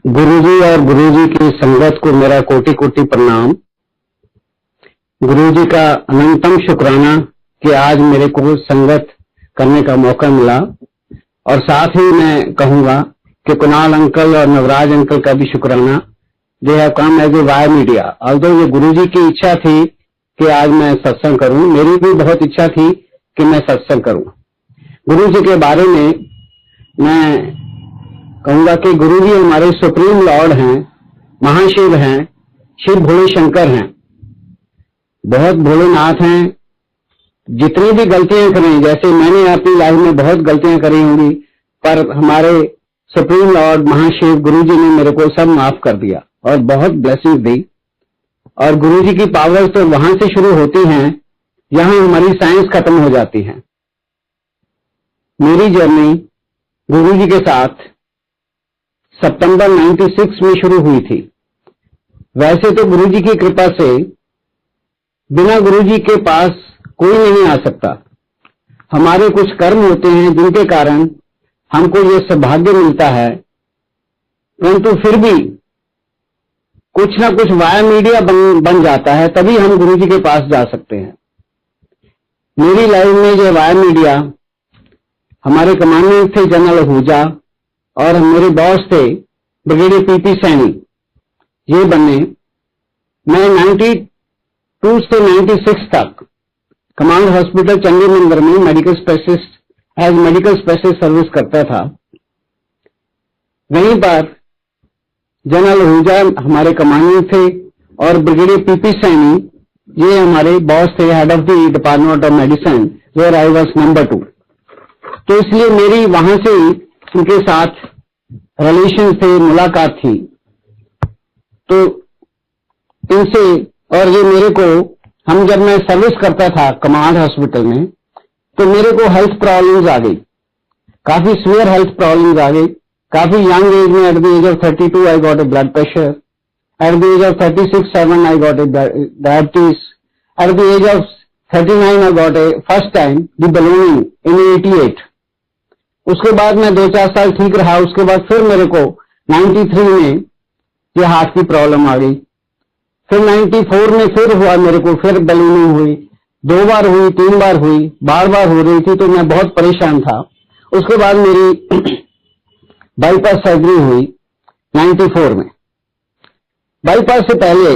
गुरुजी और गुरुजी की संगत को मेरा कोटि कोटि प्रणाम। गुरुजी का अनंतम शुक्राना कि आज मेरे को संगत करने का मौका मिला, और साथ ही मैं कहूंगा कि कुणाल अंकल और नवराज अंकल का भी शुक्राना। They have come as a wire media. Although ये गुरुजी की इच्छा थी कि आज मैं सत्संग करूं, मेरी भी बहुत इच्छा थी कि मैं सत्संग करूं। गुरुजी के बारे में मैं कहूंगा कि गुरुजी हमारे सुप्रीम लॉर्ड हैं, महाशिव हैं, शिव भोले शंकर हैं, बहुत भोलेनाथ हैं। जितनी भी गलतियां करें, जैसे मैंने अपनी लाइफ में बहुत गलतियां करी होंगी, पर हमारे सुप्रीम लॉर्ड महाशिव गुरुजी ने मेरे को सब माफ कर दिया और बहुत ब्लेसिंग दी। और गुरुजी की पावर्स तो वहां से शुरू होती हैं जहां हमारी साइंस खत्म हो जाती है। मेरी जर्नी गुरुजी के साथ सितंबर 96 में शुरू हुई थी। वैसे तो गुरुजी की कृपा से बिना गुरुजी के पास कोई नहीं आ सकता। हमारे कुछ कर्म होते हैं जिनके कारण हमको ये सौभाग्य मिलता है, परंतु फिर भी कुछ ना कुछ वाया मीडिया बन जाता है, तभी हम गुरुजी के पास जा सकते हैं। मेरी लाइफ में जो वाया मीडिया हमारे कमांडेंट थे जनरल आहूजा, और मेरे बॉस थे ब्रिगेडियर पीपी सैनी, ये बने। मैं 92 से 96 तक कमांड हॉस्पिटल चंडी मंदिर में मेडिकल स्पेशलिस्ट सर्विस करता था। वहीं पर जनरल आहूजा हमारे कमांडेंट थे और ब्रिगेडियर पीपी सैनी ये हमारे बॉस थे, head of the department of medicine, where I was number 2। तो इसलिए मेरी वहां से उनके साथ रिलेशन थे, मुलाकात थी। तो इनसे, और ये मेरे को, हम जब मैं सर्विस करता था कमांड हॉस्पिटल में, तो मेरे को हेल्थ प्रॉब्लम्स आ गई, काफी सीवियर हेल्थ प्रॉब्लम्स आ गई। काफी यंग एज में, at the age of 32 I got a blood pressure, at the age of 36-7 I got a diabetes, at the age of 39 I got a first time the ballooning in 88। उसके बाद मैं 2-4 साल ठीक रहा। उसके बाद फिर मेरे को 93 में ये हार्ट की प्रॉब्लम आ गई। फिर 94 में फिर हुआ मेरे को, फिर बलूनिंग हुई, 2 बार हुई, 3 बार हुई, बार बार हो रही थी, तो मैं बहुत परेशान था। उसके बाद मेरी बाईपास सर्जरी हुई 94 में। बाईपास से पहले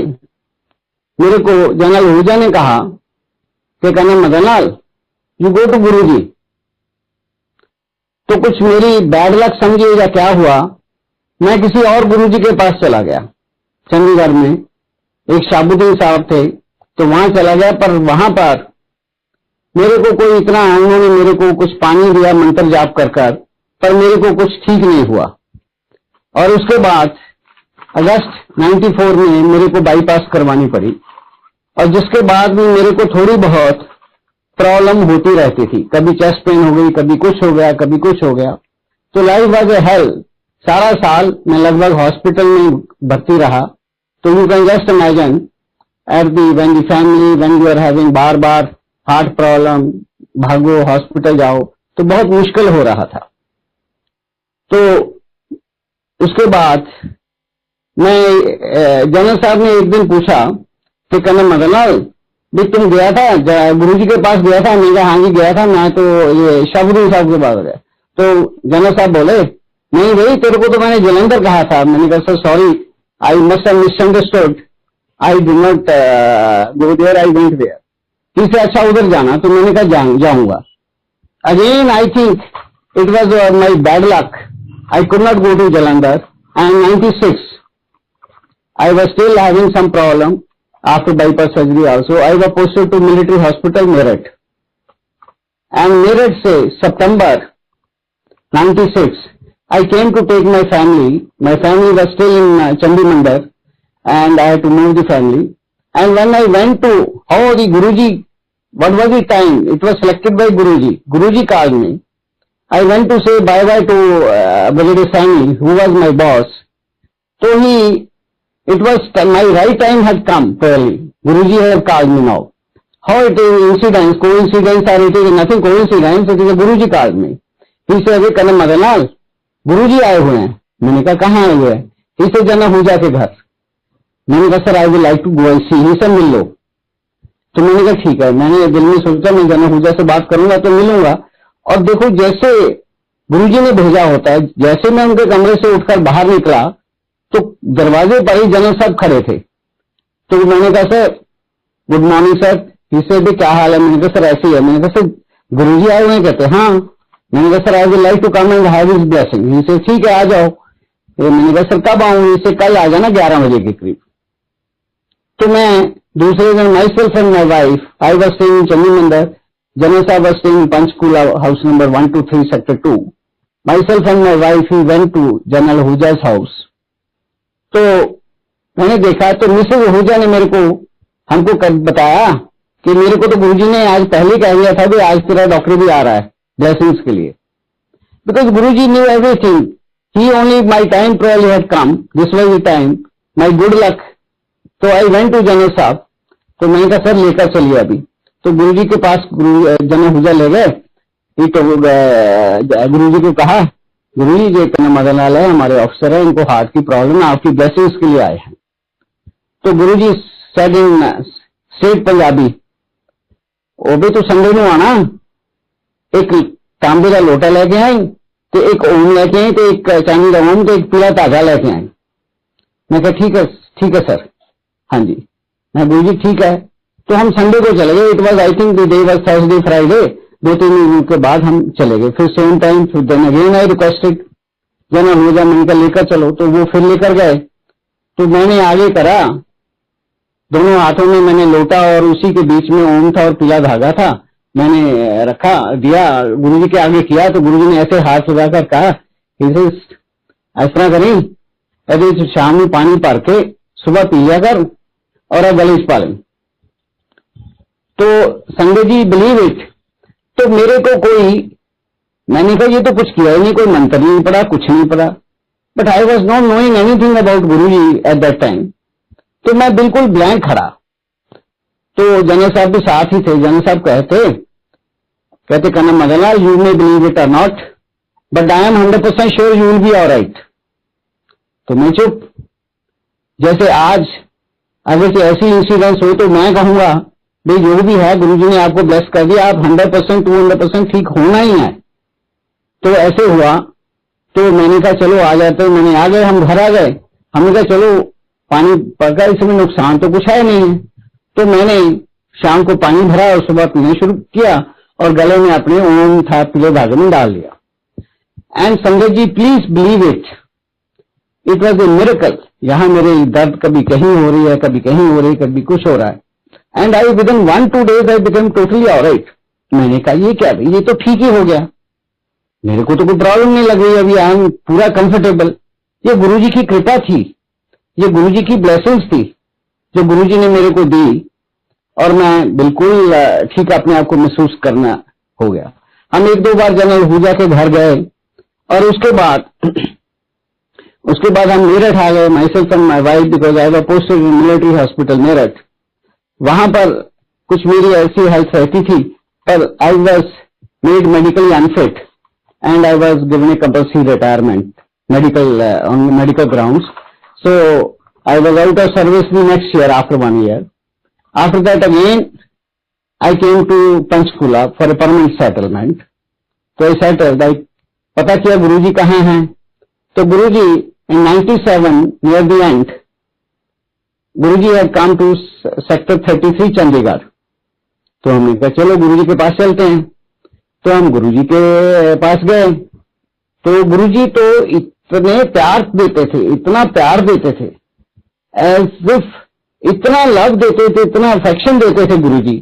मेरे को जनरल आहूजा ने कहा कि कहना मदनलाल यू गो टू गुरुजी। तो कुछ मेरी बैड लक समझिएगा क्या हुआ, मैं किसी और गुरुजी के पास चला गया। चंडीगढ़ में एक शाबुद्दीन साहब थे, तो वहां चला गया। पर वहां पर मेरे को कोई इतना, उन्होंने मेरे को कुछ पानी दिया मंत्र जाप कर, पर मेरे को कुछ ठीक नहीं हुआ। और उसके बाद अगस्त 94 में मेरे को बाईपास करवानी पड़ी, और जिसके बाद भी मेरे को थोड़ी बहुत प्रॉब्लम होती रहती थी। कभी चेस्ट पेन हो गई, कभी कुछ हो गया, कभी कुछ हो गया। तो लाइफ वाज ए हेल। सारा साल मैं लगभग हॉस्पिटल में भर्ती रहा। तो you can just imagine at the when the family, when you are having बार बार हार्ट प्रॉब्लम, भागो हॉस्पिटल जाओ, तो बहुत मुश्किल हो रहा था। तो उसके बाद मैं जनरल साहब ने एक दिन पूछा कि कहना मदनलाल भी तुम गया था गुरुजी के पास गया था? मैंने कहा हाँ जी गया था, मैं तो ये शाबुद्दीन साहब के पास गया। तो जनरल साहब बोले नहीं भाई, तेरे को तो मैंने जलंधर कहा था। मैंने कहा sir sorry, I must have misunderstood, I did not go there, I went there. इससे अच्छा उधर जाना। तो मैंने कहा जाऊंगा। Again I think it was my bad luck, I could not go to Jalandhar. And 96 I was still having some problem after bypass surgery also. I was posted to military hospital Meerut, and Meerut से September 96 I came to take my family. My family was still in Chandi Mandir, and I had to move the family. And when I went to how the Guruji, what was the time? It was selected by Guruji. Guruji called me. I went to say bye bye to Brigadier Sani, who was my boss. So it was my right time had come. Clearly, Guruji had called me now. How it is incidents, coincidence, or it is nothing coincidence. It is a Guruji called me. He said, "Hey, Motherlal, गुरुजी आए हुए हैं।" मैंने कहा कहाँ आए हुए हैं? इसे जना हुजा के घर। मैंने कहा sir I will like to go see he, sir मिल लो। तो मैंने कहा ठीक है। मैंने दिल में सोचा मैं जना हुजा से बात करूंगा तो मिलूंगा। और देखो जैसे गुरुजी ने भेजा होता है, जैसे मैं उनके कमरे से उठकर बाहर निकला तो दरवाजे पर ही जनरल साहब खड़े थे। तो मैंने कहा सर गुड मॉर्निंग सर। इसे भी क्या हाल है? मैंने कहा सर ऐसे ही है। मैंने कहा सर गुरुजी आए हुए? कहते हाँ। मैंने कहा sir I will like to come and have his blessing. इसे ठीक है आ जाओ। तो मैंने कहा सर कब आऊं? इसे कल आ जाना 11 बजे के करीब। तो मैं दूसरे दिन myself and my wife I was staying in Chandi Mandir, general साहब was staying in Panchkula house number 123 sector 2। Myself and my wife he went to general हुजा's हाउस। तो मैंने देखा तो मिसेज हुजा ने मेरे को हमको बताया कि मेरे को तो गुरुजी ने आज पहले कह दिया था कि आज तेरा डॉक्टर भी आ रहा है ब्लेसिंग्स के लिए, because Guruji new everything. He only my time probably had come, this was the time, my good luck. तो आई वेंट टू जनरल साहब। तो मैंने कहा सर लेकर चलिए अभी। तो गुरुजी के पास जनरल हुजा ले गए। तो गुरुजी को कहा गुरुजी ये इतना मदनलाल है, हमारे ऑफिसर है, इनको हार्ट की प्रॉब्लम है, आपकी ब्लेसिंग्स के लिए आए हैं। तो गुरुजी सेड इन स्ट्रेट पंजाबी, वो भी तो संडे ਨੂੰ आना, एक तांबे का लोटा लेके आई तो एक ओम लेके आई, तो एक चांदी का ओम, तो एक पीला धागा लेके आई। मैं कहा ठीक है सर। हाँ जी। मैं गुरुजी ठीक है। तो हम संडे को चले गए। It was I think the day was Thursday Friday. 2-3 दिन के बाद हम चले गए। फिर सेम टाइम फिर then again I requested general Hooja, मैंने कहा लेकर चलो। तो वो फिर लेकर गए। तो मैंने आगे करा, दोनों हाथों में मैंने लोटा और उसी के बीच में ओम था और पीला धागा था। मैंने रखा दिया गुरुजी के आगे किया। तो गुरुजी ने ऐसे हाथ लगाकर कहा इस तरह करें, अरे शाम में पानी भर के सुबह पी लिया कर और अब गले पा लें। तो संजय जी बिलीव इट। तो मेरे को मैंने कहा ये तो कुछ किया ही नहीं, कोई मंत्र नहीं पढ़ा, कुछ नहीं पढ़ा। But I was not knowing anything about Guruji eight that time. तो मैं बिल्कुल ब्लैंक खड़ा। तो जनरल साहब भी साथ ही थे। जनरल साहब कहते कहना Madanlal you may believe it or not but I am 100% sure you will be alright. तो मैं चुप। जैसे आज अगर से ऐसी इंसिडेंस हो तो मैं कहूंगा भाई जो भी है गुरुजी ने आपको ब्लेस कर दिया, आप 100% 200% ठीक होना ही है। तो ऐसे हुआ। तो मैंने कहा चलो आ जाते। मैंने आ गए, हम घर आ गए। हमने कहा चलो पानी पका, इसमें नुकसान तो कुछ है नहीं है। तो मैंने शाम को पानी भरा और सुबह पीना शुरू किया और गले में अपने ओम था पीले धागे में डाल लिया। And Sanjay ji please believe it was a miracle. यहाँ मेरे दर्द कभी कहीं हो रही है, कभी कहीं हो रही है, कभी कुछ हो रहा है। And I with in 1-2 days I become totally alright. मैंने कहा ये क्या, ये तो ठीक ही हो गया, मेरे को तो कोई प्रॉब्लम नहीं लग रही, अभी आई एम पूरा कंफर्टेबल। ये गुरुजी की कृपा थी, ये गुरुजी की ब्लेसिंग्स थी जो गुरुजी ने मेरे को दी और मैं बिल्कुल ठीक अपने आप को महसूस करना हो गया। हम 1-2 बार जनरल हुजा के घर गए और उसके बाद हम मेरठ आ गए। My self and my wife, because I was posted in military hospital Meerut. वहां पर कुछ मेरी ऐसी हेल्थ रहती थी पर I was made medically unfit and I was given A compulsory retirement on medical grounds. So I was out of service the next year after 1 year. After that again I came to Panchkula for a permanent settlement. तो I settled, I पता किया गुरुजी कहाँ हैं। तो गुरुजी in 97 near the end Guruji had come to sector 33 Chandigarh. तो हमने कहा चलो गुरुजी के पास चलते हैं। तो हम गुरुजी के पास गए। तो गुरुजी तो इतने प्यार देते थे, इतना प्यार देते थे, एज इफ इतना लव देते थे, इतना अफेक्शन देते थे गुरुजी।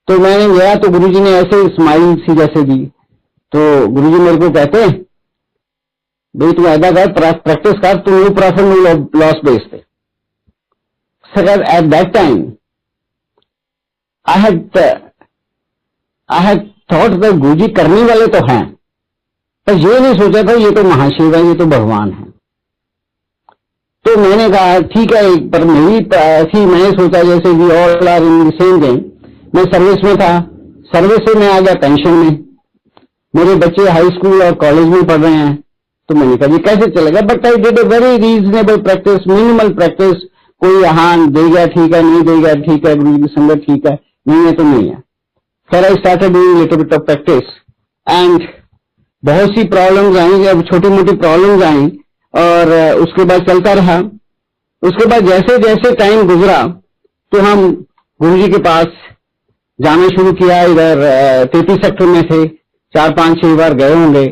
तो मैंने गया तो गुरुजी ने ऐसे स्माइल सी जैसे दी। तो गुरुजी मेरे को कहते भाई तू ऐसा कर, प्रैक्टिस कर, तू no profit no loss base पे। Sir at that time I had thought that Guruji करने वाले तो हैं, पर ये नहीं सोचा था ये तो महाशिव है, ये तो भगवान है। तो मैंने कहा ठीक है, पर मेरी ऐसी मैंने सोचा जैसे we all are in the same game. मैं सर्विस में था, सर्विस से मैं आ गया पेंशन में। मेरे बच्चे हाई स्कूल और कॉलेज में पढ़ रहे हैं, तो मैंने कहा ये कैसे चलेगा, but I did a very reasonable practice, minimal practice, कोई हाँ देगा ठीक है, नहीं देगा ठीक है, गुरु जी की संगत ठीक है, नहीं है तो नहीं है। फिर I started doing little bit of practice and बहुत सी प्रॉब्लम्स आई, अब छोटी मोटी प्रॉब्लम्स आई और उसके बाद चलता रहा। उसके बाद जैसे जैसे टाइम गुजरा तो हम गुरु जी के पास जाना शुरू किया। इधर 33 सेक्टर में थे, 4-5-6 बार गए होंगे।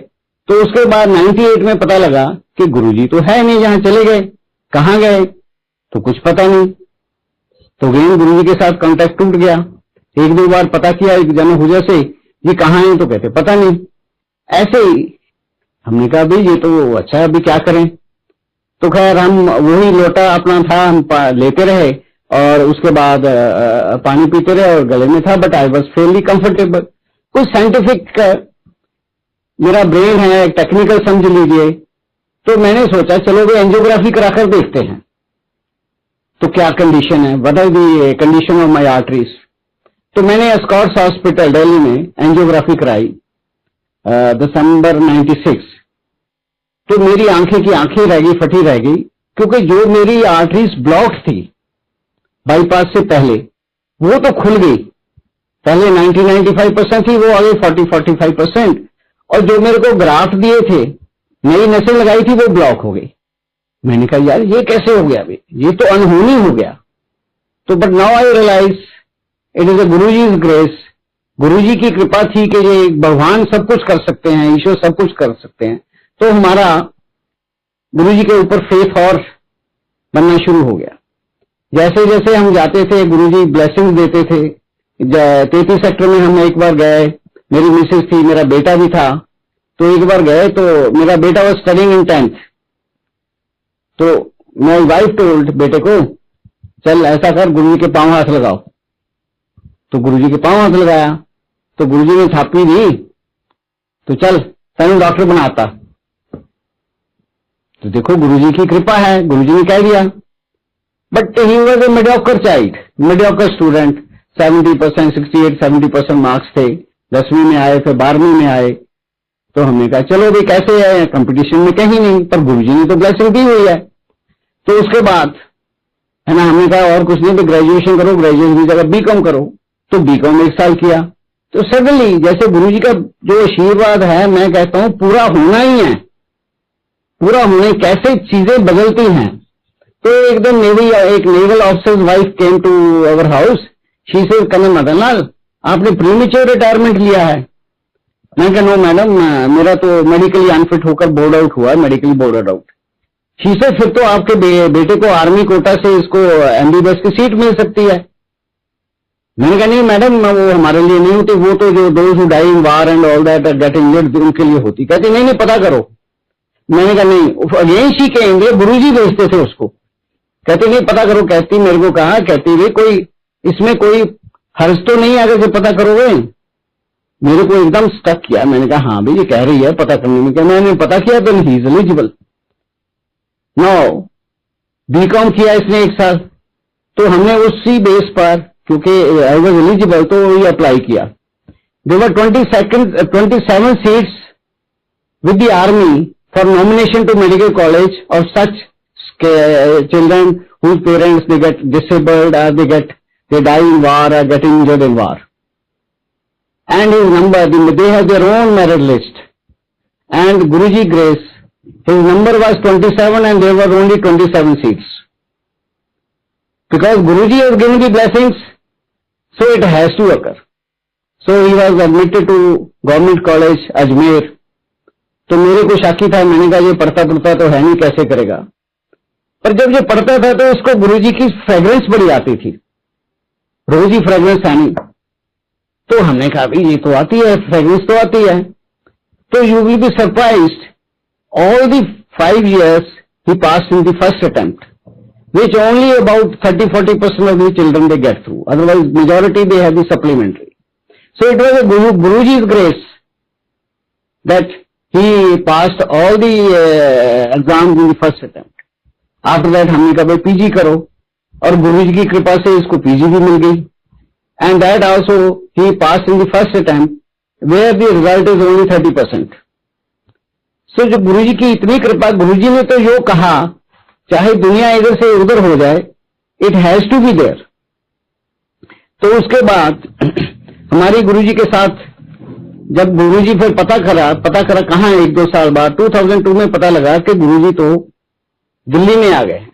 तो उसके बाद 98 में पता लगा कि गुरुजी तो है नहीं, जहां चले गए, कहां गए तो कुछ पता नहीं। तो गेम गुरुजी के साथ कांटेक्ट टूट गया। 1-2 बार पता किया एक जन हुजर से, ये कहां है, तो कहते पता नहीं। ऐसे ही हमने कहा भाई ये तो अच्छा है, अभी क्या करें। तो खैर हम वही लोटा अपना था, हम लेते रहे और उसके बाद पानी पीते रहे और गले में था, but I was Fairlie comfortable. कुछ साइंटिफिक मेरा ब्रेन है, टेक्निकल समझ लीजिए। तो मैंने सोचा चलो भी एंजियोग्राफी कराकर देखते हैं तो क्या कंडीशन है, what is the condition of my arteries. तो मैंने स्कॉट्स हॉस्पिटल दिल्ली में एंजियोग्राफी कराई दिसंबर 96। तो मेरी आंखें की आंखें रह गई, फटी रह गई, क्योंकि जो मेरी आर्टरीज ब्लॉक थी बाईपास से पहले वो तो खुल गई। पहले 90-95% थी, वो आगे 40-45%। और जो मेरे को ग्राफ्ट दिए थे, नई नसें लगाई थी, वो ब्लॉक हो गई। मैंने कहा यार ये कैसे हो गया, ये तो अनहोनी हो गया। तो but now I realise it is a Guruji's grace. Guruji की कृपा थी कि ये भगवान सब कुछ कर सकते हैं, ईश्वर सब कुछ कर सकते हैं। तो हमारा गुरुजी के ऊपर फेथ और बनना शुरू हो गया। जैसे जैसे हम जाते थे गुरुजी ब्लेसिंग देते थे। 33 सेक्टर में हम एक बार गए, मेरी मिसेज थी, मेरा बेटा भी था। तो एक बार गए तो मेरा बेटा वॉज स्टडिंग इन 10th। तो माय वाइफ टोल्ड बेटे को चल ऐसा कर, गुरुजी के पांव हाथ लगाओ। तो गुरुजी के पांव हाथ लगाया तो गुरुजी ने थापी दी, तो चल तेन डॉक्टर बनाता। तो देखो गुरुजी की कृपा है, गुरुजी ने कह दिया। But he was a mediocre child, mediocre student. 70%, 68-70% marks थे। 10वीं में आए, फिर 12वीं में आए। तो हमने कहा चलो भाई कैसे है, कंपटीशन में कहीं नहीं, पर गुरुजी ने तो ब्लेसिंग दी हुई है। तो उसके बाद है ना, हमने कहा और कुछ नहीं तो ग्रेजुएशन करो, ग्रेजुएशन की जगह बीकॉम करो। तो बीकॉम 1 साल किया। तो सडनली जैसे गुरुजी का जो आशीर्वाद है, मैं कहता हूं पूरा होना ही है, पूरा होने कैसे चीजें बदलती हैं। तो एकदम एक naval officer wife came to our house. She said colonel Madanlal आपने प्रीमेच्योर रिटायरमेंट लिया है। मैं कहा नो मैडम, मेरा तो मेडिकली अनफिट होकर बोर्ड आउट हुआ है, medically board out. She said फिर तो आपके बेटे को आर्मी कोटा से इसको एमबीबीएस की सीट मिल सकती है। मैंने कहा नहीं मैडम, वो हमारे लिए नहीं होती, वो तो जो those who die in war and all that get injured उनके लिए होती। कहती नहीं पता करो। मैंने कहा नहीं, अगेंस्ट ही कहेंगे, गुरुजी भेजते थे उसको। कहती नहीं पता करो। कहती मेरे को कहा, कहती भाई कोई इसमें कोई हर्ज तो नहीं आगे से पता करोगे। मेरे को एकदम स्टक किया। मैंने कहा हाँ भाई ये कह रही है पता करने में। क्या मैंने पता किया तो he is eligible. Now BCom किया इसने 1 साल। तो हमने उसी बेस पर, क्योंकि आई वाज एलिजिबल, तो ये अप्लाई किया। There were 27 seats with the army for nomination to medical college of such children whose parents they get disabled or they die in war or get injured in war. And his number, they have their own merit list. And Guruji grace, his number was 27 and there were only 27 seats. Because Guruji has given the blessings, so it has to occur. So he was admitted to Government College, Ajmer. तो मेरे को शाकी था, मैंने कहा ये पढ़ता तो है नहीं, कैसे करेगा। पर जब ये पढ़ता था तो उसको गुरुजी की फ्रेग्रेंस बड़ी आती थी, रोज ही फ्रेग्रेंस आनी। तो हमने कहा भाई ये तो आती है, फ्रेग्रेंस तो आती है। तो you will be surprised, all the 5 years he pass in the first attempt, which only about 30-40% of the children they get through. Otherwise, majority they have the supplementary. So it was a Guruji's grace that he passed all the exams in the first attempt. After that हमने कहा भाई PG करो, और गुरुजी की कृपा से इसको PG भी मिल गई। And that also he passed in the first attempt, where the result is only 30%. तो जो गुरुजी की इतनी कृपा, गुरुजी ने तो यो कहा चाहे दुनिया इधर से उधर हो जाए, it has to be there. तो उसके बाद हमारी गुरुजी के साथ जब गुरुजी फिर पता करा कहाँ है, 1-2 साल बाद 2002 में पता लगा कि गुरुजी तो दिल्ली में आ गए,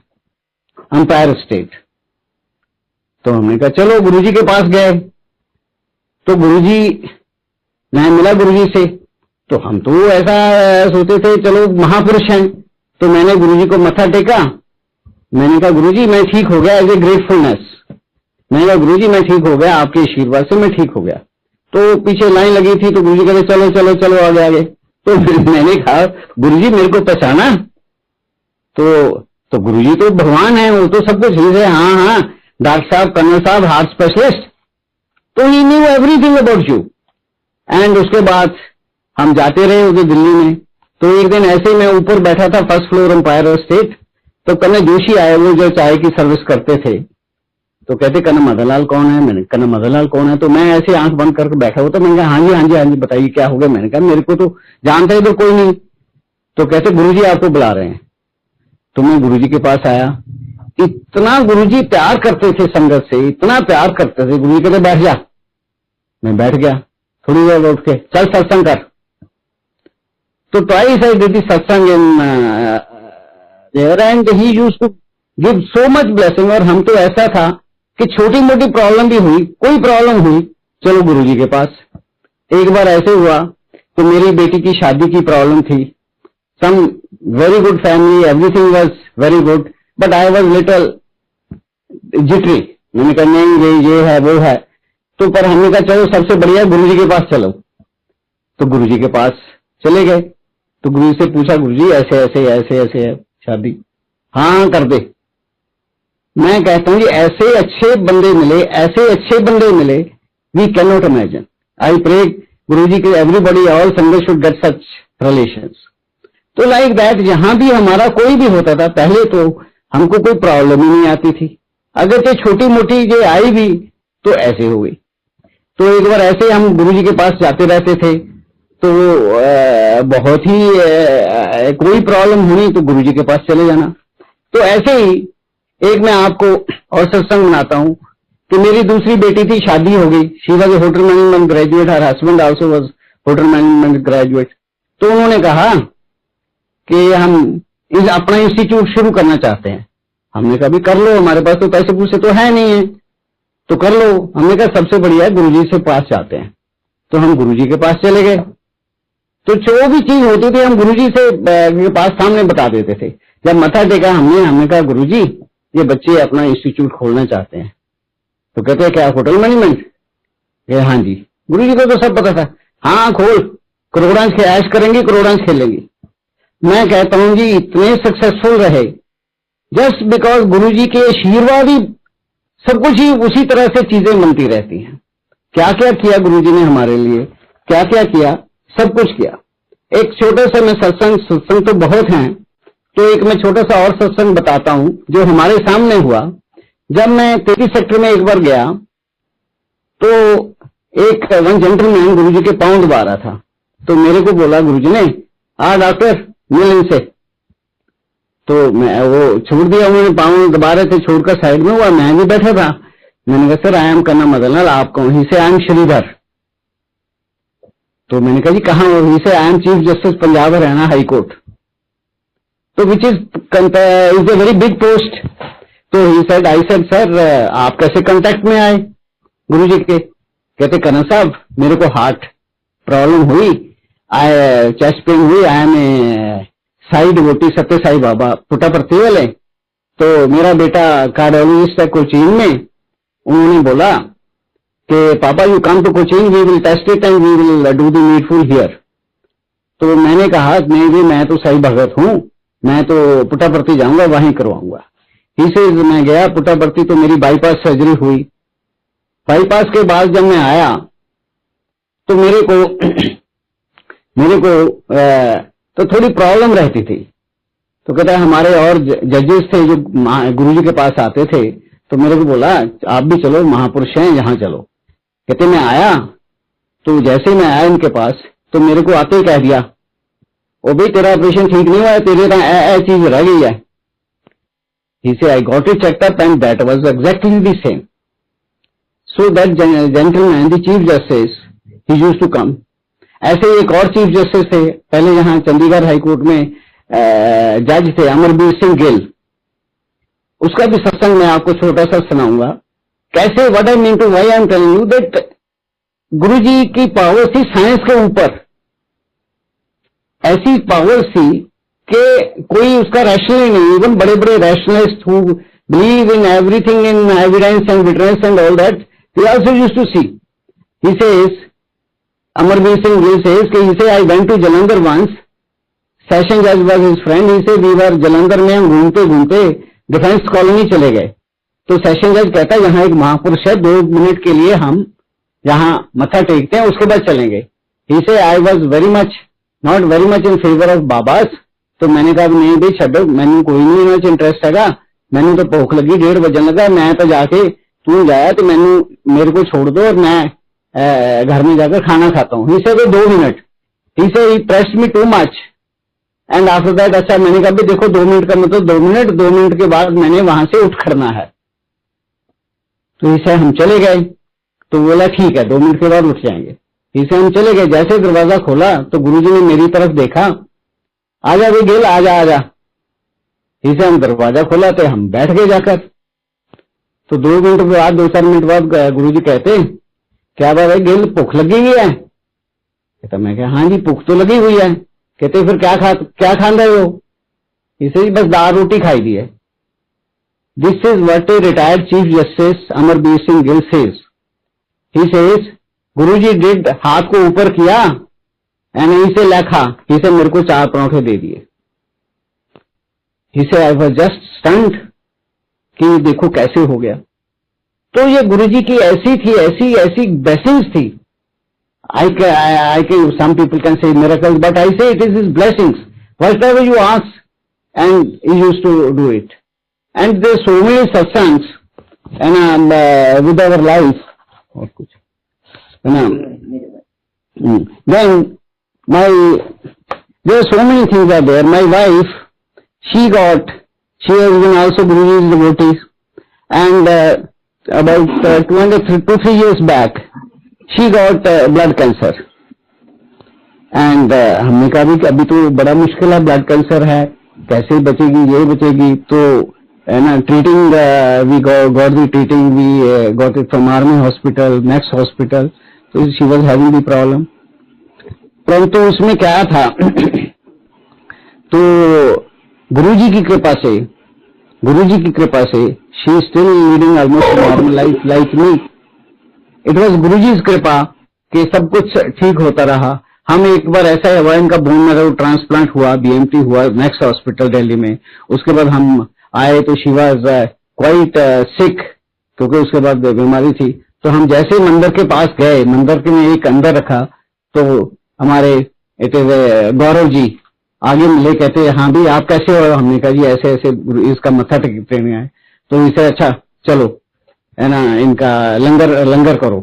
अंपायर स्टेट। तो हमने कहा चलो गुरुजी के पास गए। तो गुरुजी, मैं मिला गुरुजी से, तो हम तो ऐसा सोचते थे चलो महापुरुष हैं। तो मैंने गुरुजी को मत्था टेका, मैंने कहा गुरुजी मैं ठीक हो गया, एज ए ग्रेटफुलनेस। मैंने कहा गुरुजी मैं ठीक हो गया, आपके आशीर्वाद से मैं ठीक हो गया। तो पीछे लाइन लगी थी, तो गुरुजी कहते चलो चलो चलो आगे आगे। तो मैंने कहा गुरुजी मेरे को पहचाना? तो गुरुजी तो भगवान है, वो तो सब कुछ ही है। हाँ, डॉक्टर साहब, कर्नल साहब, हार्ट स्पेशलिस्ट। तो he knew everything about you. And उसके बाद हम जाते रहे उधर दिल्ली में। तो एक दिन ऐसे ही मैं ऊपर बैठा था, फर्स्ट फ्लोर अंपायर स्टेट। तो कर्नल जोशी आए, वो जो चाय की सर्विस करते थे। तो कहते कर्नल मदनलाल कौन है? मैंने कर्नल मदनलाल कौन है? तो मैं ऐसे आंख बंद करके बैठा हुआ था। मैंने कहा हाँ जी बताइए क्या हो गया? मैंने कहा मेरे को तो जानता इधर कोई नहीं। तो कहते गुरुजी आपको बुला रहे हैं। तो मैं गुरुजी के पास आया। इतना गुरुजी प्यार करते थे संगत से, इतना प्यार करते थे। गुरुजी कहते बैठ जा। मैं बैठ गया। थोड़ी देर उठ के चल सत्संग कर। तो twice I did satsang in there and he used to give so much blessing. और हम तो ऐसा था कि छोटी मोटी प्रॉब्लम भी हुई, कोई प्रॉब्लम हुई, चलो गुरुजी के पास। एक बार ऐसे हुआ तो मेरी बेटी की शादी की प्रॉब्लम थी। Some very good family, everything was very good, but I was little jittery. मैंने कहा नहीं ये है वो है। तो पर हमने कहा चलो सबसे बढ़िया गुरुजी के पास चलो। तो गुरुजी के पास चले गए। तो गुरुजी से पूछा गुरुजी ऐसे ऐसे ऐसे ऐसे है शादी। हाँ कर दे। मैं कहता हूं जी ऐसे अच्छे बंदे मिले, ऐसे अच्छे बंदे मिले, we can not imagine. I pray Guruji के एवरीबॉडी ऑल संगत शुड गेट सच रिलेशंस। तो लाइक दैट जहां भी हमारा कोई भी होता था, पहले तो हमको कोई प्रॉब्लम ही नहीं आती थी। अगर तो छोटी मोटी जो आई भी तो ऐसे हो गई। तो एक बार ऐसे हम गुरुजी के पास जाते रहते थे। तो बहुत ही कोई प्रॉब्लम हुई तो गुरुजी के पास चले जाना। तो ऐसे ही एक मैं आपको और सत्संग बनाता हूं कि मेरी दूसरी बेटी थी, शादी हो गई। She was a hotel management graduate, her husband also was hotel management graduate. तो उन्होंने कहा कि हम अपना इंस्टीट्यूट शुरू करना चाहते हैं। हमने कहा भी कर लो, हमारे पास तो पैसे पूछे तो है नहीं है, तो कर लो। हमने कहा सबसे बढ़िया गुरुजी से पास जाते हैं। तो हम गुरुजी के पास चले गए। तो जो भी चीज होती थी हम गुरुजी से के पास सामने बता देते थे। जब मत्था टेका हमने कहा गुरुजी ये बच्चे अपना इंस्टीट्यूट खोलना चाहते हैं। तो कहते हैं क्या होटल मैनेजमेंट? हाँ जी। गुरुजी को तो सब पता था। हाँ खोल, करोड़ांश के ऐश करेंगे, करोड़ांश खेलेंगे। मैं कहता हूं जी इतने सक्सेसफुल रहे जस्ट बिकॉज गुरुजी के आशीर्वाद ही, सब कुछ ही उसी तरह से चीजें बनती रहती हैं। क्या क्या किया गुरुजी ने हमारे लिए, क्या क्या किया, सब कुछ किया। एक छोटा सा मैं सत्संग तो बहुत हैं, तो एक मैं छोटा सा और सत्संग बताता हूं जो हमारे सामने हुआ। जब मैं 33 सेक्टर में एक बार गया तो एक वन जेंटलमैन गुरुजी के पांव दबा रहा था। तो मेरे को बोला गुरुजी ने, डॉक्टर मिल इनसे। तो मैं वो छोड़ दिया, उन्होंने पांव दबा रहे थे, छोड़कर साइड में हुआ। मैं भी बैठा था। मैंने कहा sir I am colonel Madanlal, आप कौन? ही से आई एम श्रीधर। तो मैंने कहा जी कहाँ हो? He say I am chief justice Punjab Haryana high court. तो which is a very big post. तो he said, I said sir आप कैसे कांटेक्ट में आए गुरुजी के? कहते कर्नल साहब मेरे को हार्ट प्रॉब्लम हुई, चेस्ट पेन हुई, I am a Sai devotee Satya Sai बाबा पुट्टापर्थी वाले। तो मेरा बेटा कार्डियोलॉजिस्ट है कोचीन में। उन्होंने बोला कि पापा you come to Cochin, we will test it and we will do the needful here. तो मैंने कहा नहीं जी मैं तो साई भगत हूं, मैं तो पुट्टापर्थी जाऊंगा, वहीं करवाऊंगा। इसे मैं गया पुट्टापर्थी। तो मेरी बाईपास सर्जरी हुई। बाईपास के बाद जब मैं आया तो मेरे को तो थोड़ी प्रॉब्लम रहती थी। तो कहता है हमारे और जजेस थे जो गुरुजी के पास आते थे। तो मेरे को बोला आप भी चलो, महापुरुष हैं यहाँ चलो। कहते मैं आया तो जैसे मैं आया इनके पास तो मेरे को आते ही कह दिया ओ भाई तेरा ऑपरेशन ठीक नहीं हुआ है, तेरे तो चीज रह गई है। He said, I got it checked up and that was exactly the same. So that gentleman, the chief justice, he used to come. ऐसे एक और चीफ जस्टिस थे पहले यहाँ चंडीगढ़ हाई कोर्ट में, जज थे अमरवीर सिंह गिल। उसका भी सत्संग मैं आपको छोटा सा सुनाऊंगा कैसे, what I mean to, why I am telling you that Guruji की पावर थी साइंस के ऊपर, ऐसी पावर थी कि कोई उसका रैशनल ही नहीं। इवन बड़े बड़े rationalist who believe in everything in evidence and witness and all that, he also used to see. He says, Amarveer Singh Gill says, he said, I went to Jalandhar once, session judge was his friend, he said, we were Jalandhar में हम घूमते घूमते defence colony चले गए, तो session जज कहता है यहाँ एक महापुरुष है, 2 मिनट के लिए हम यहाँ मत्था टेकते हैं, उसके बाद चलेंगे। He said, I was not very much in favor of बाबास, तो मैंने कहा नहीं भाई छो, मैंने कोई नहीं इन्हें इंटरेस्ट है, मैंने तो भूख लगी, 1:30 बजन लगा, मैं तो जाके तू जाया तो मेरे को छोड़ दो और मैं घर में जाकर खाना खाता हूँ। He said 2 minute, he said he pressed me too much and after that, अच्छा मैंने कहा भी देखो 2 मिनट का मतलब 2 मिनट के बाद मैंने वहां से उठ खड़ना है। तो इसे हम चले गए, तो बोला ठीक है 2 मिनट के बाद उठ जाएंगे। इसे हम चले गए, जैसे दरवाजा खोला तो गुरुजी ने मेरी तरफ देखा, आजा भी गिल आजा आजा। इसे हम दरवाजा खोला तो हम बैठ गए जाकर, तो 2 मिनट के बाद 2-4 मिनट बाद गुरुजी कहते क्या बात है गिल भूख लगी हुई है? कहता मैं क्या हाँ जी भूख तो लगी हुई है। कहते फिर क्या खान रहे हो? इसे बस दाल रोटी खाई दी है। This is what a retired chief justice Amarvir Singh Gill says. He says Guruji did, हाथ को ऊपर किया एंड इसे लिखा, इसे मेरे को 4 पराठे दे दिए। इसे आई वाज जस्ट स्टन्ड कि देखो कैसे हो गया। तो ये गुरुजी की ऐसी थी, ऐसी ब्लेसिंग्स थी। I can some people can say miracles, but I say it is his blessings. Whatever you ask, and he used to do it. And there are so many satsangs, and with our life, और कुछ, then there are so many things are there. My wife, she has been also Guruji's devotee, and about 2-3 years back, she got blood cancer. And हमने कहा भी कि अभी तो बड़ा मुश्किल है, ब्लड कैंसर है, कैसे बचेगी, ये बचेगी। तो है ना, treating we got the treating, we got it from army hospital, Max hospital. तो she was having the problem, परंतु उसमें क्या था तो गुरुजी की कृपा से she still leading almost normal life like me. It was Guruji's कृपा कि सब कुछ ठीक होता रहा। हम एक बार ऐसा हुआ, इनका बोन मैरो ट्रांसप्लांट हुआ, बीएमटी हुआ मैक्स हॉस्पिटल दिल्ली में। उसके बाद हम आए तो शी वाज क्वाइट सिक, क्योंकि उसके बाद बीमारी थी। तो हम जैसे मंदिर के पास गए, मंदिर के में एक अंदर रखा, तो हमारे इट इज गौरव जी आगे मिले, कहते हाँ भी आप कैसे हो? हमने कहा जी ऐसे ऐसे इसका मत्था टेकने आए। तो इसे अच्छा चलो है ना, इनका लंगर करो।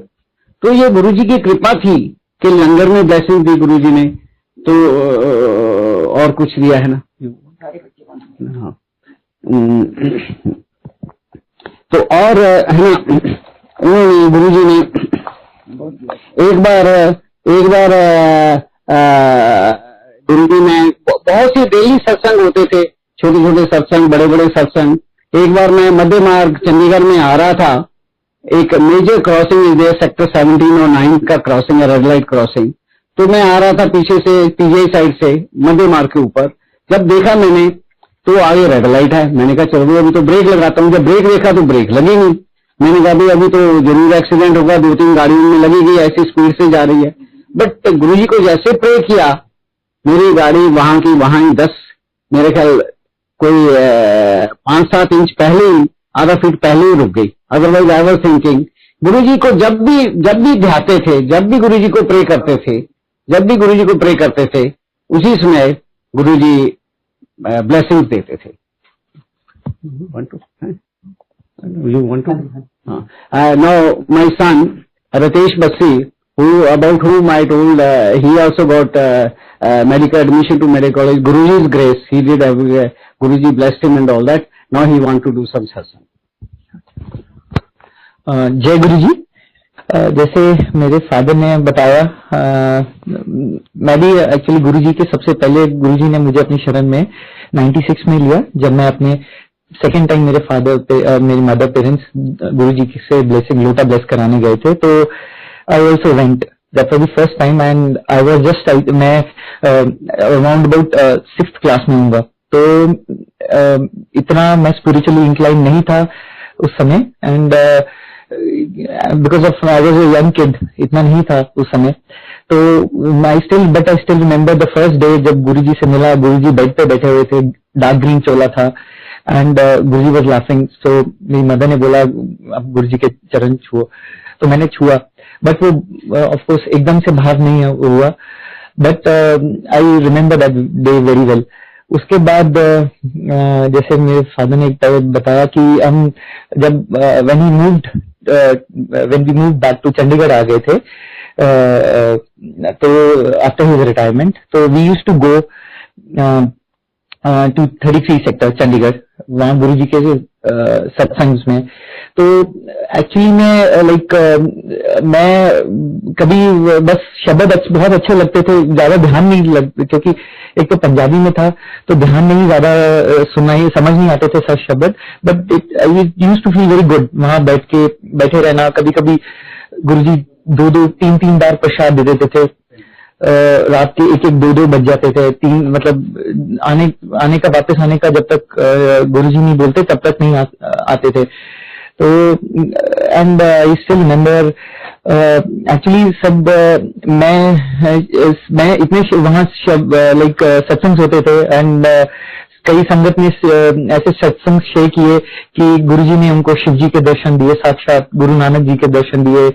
तो ये गुरुजी की कृपा थी कि लंगर में ब्लेसिंग दी गुरुजी ने, तो और कुछ दिया है ना। हाँ तो और है ना, गुरुजी ने एक बार गुरुजी ने बहुत सी डेली सत्संग होते थे, छोटे छोटे सत्संग, बड़े बड़े सत्संग। एक बार मैं मध्य मार्ग चंडीगढ़ में आ रहा था, एक major crossing is there, sector 17 और 9 का क्रॉसिंग है, रेड लाइट क्रॉसिंग। तो मैं आ रहा था पीछे से, पीजीआई साइड से मध्य मार्ग के ऊपर। जब देखा मैंने तो आगे रेड लाइट है, मैंने कहा चलो अभी तो ब्रेक लगाता हूँ। जब ब्रेक देखा तो ब्रेक लगी नहीं। मैंने कहा भाई अभी तो जरूर एक्सीडेंट होगा, 2-3 गाड़ियों में लगेगी, ऐसी स्पीड से जा रही है। बट गुरुजी को जैसे प्रे किया, मेरी गाड़ी वहां की वहां ही 10 मेरे ख्याल कोई 5-7 इंच पहले ही, आधा फीट पहले ही रुक गई। अदरवाइज आई वाज थिंकिंग, गुरुजी को जब भी ध्याते थे, जब भी गुरुजी को प्रे करते थे, उसी समय गुरुजी ब्लेसिंग्स देते थे। Now my son Ritesh Bassi, about whom I told he also got medical admission to medical college. Guruji's grace, he did have Guruji blessed him and all that. Now he want to do some satsang. जय गुरुजी। जैसे मेरे father ने बताया, मैं भी actually गुरुजी के सबसे पहले गुरुजी ने मुझे अपनी शरण में 96 में लिया, जब मैं अपने सेकेंड टाइम मेरे फादर पे मेरी मदर पेरेंट्स गुरुजी से ब्लेसिंग लोटा ब्लेस कराने गए थे, तो I also went. That was the first time and I was just, मैं अराउंड अबाउट 6th क्लास में हूँगा, तो इतना मैं स्पिरिचुअली इंक्लाइन नहीं था उस समय, and because of I was a young kid, इतना नहीं था उस समय। तो I still remember the first day जब गुरुजी से मिला। गुरुजी बेड पे बैठे हुए थे, डार्क ग्रीन चोला था, एंड गुरुजी वाज लाफिंग। सो मेरी मदर ने बोला अब गुरुजी के चरण छुओ, तो मैंने छुआ, बट वो ऑफ कोर्स एकदम से बाहर नहीं हुआ, but I remember that day very well. उसके बाद जैसे मेरे फादर ने एक बताया कि हम जब when we moved back to Chandigarh आ गए थे, तो आफ्टर हिज रिटायरमेंट, तो we used to go to 33 sector Chandigarh, वहां गुरुजी के सत्संग में। तो एक्चुअली में मैं कभी बस शब्द बहुत अच्छे लगते थे, ज्यादा ध्यान नहीं लगते, क्योंकि एक तो पंजाबी में था तो ध्यान नहीं ज्यादा सुनना ही, समझ नहीं आते थे सब शब्द, but it used to feel very good वहां बैठे रहना। कभी कभी गुरुजी 2-2, 3-3 बार प्रसाद दे देते थे, रात के 1-1, 2-2 बज जाते थे, 3 मतलब आने का, वापस आने का, जब तक गुरुजी नहीं बोलते तब तक नहीं आते थे। तो and I still remember actually सब मैं इतने वहां सत्संग होते थे, एंड कई संगत ने ऐसे सत्संग शेयर किए कि गुरुजी ने उनको शिव जी के दर्शन दिए, साक्षात गुरु नानक जी के दर्शन दिए।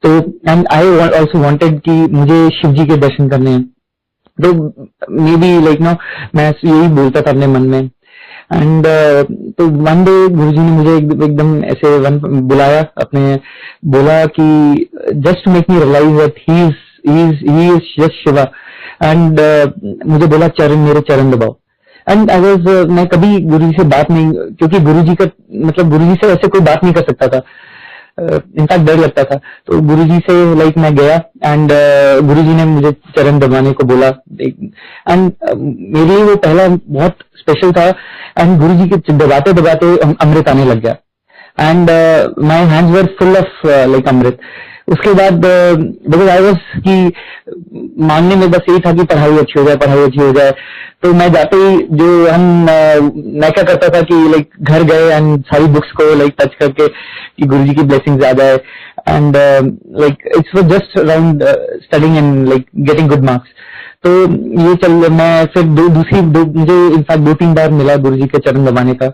तो एंड आई ऑल्सो वांटेड कि मुझे शिव जी के दर्शन करने हैं, तो मे बी मैं यही बोलता था अपने मन में। एंड तो वन डे गुरुजी ने मुझे एकदम ऐसे बुलाया अपने, बोला कि just make me realise that he is just Shiva, and मुझे बोला मेरे चरण दबाओ। एंड आई वाज, मैं कभी गुरुजी से बात नहीं, क्योंकि गुरुजी का मतलब गुरुजी से ऐसे कोई बात नहीं कर सकता था, इनफैक्ट डर लगता था। तो गुरुजी से मैं गया, एंड गुरुजी ने मुझे चरण दबाने को बोला, एंड मेरे लिए वो पहला बहुत स्पेशल था। एंड गुरुजी के दबाते दबाते अमृत आने लग गया, and my hands were full of अमृत। उसके बाद बिकॉज आई वाज कि मानने में बस यही था कि पढ़ाई अच्छी हो जाए, तो मैं जाते ही मैं क्या करता था कि घर गए एंड सारी बुक्स को टच करके कि गुरुजी की ब्लेसिंग्स आ जाए, and it's was just around studying and getting good marks. तो ये मैं फिर मुझे इनफैक्ट 2-3 बार मिला गुरुजी के चरण दबाने का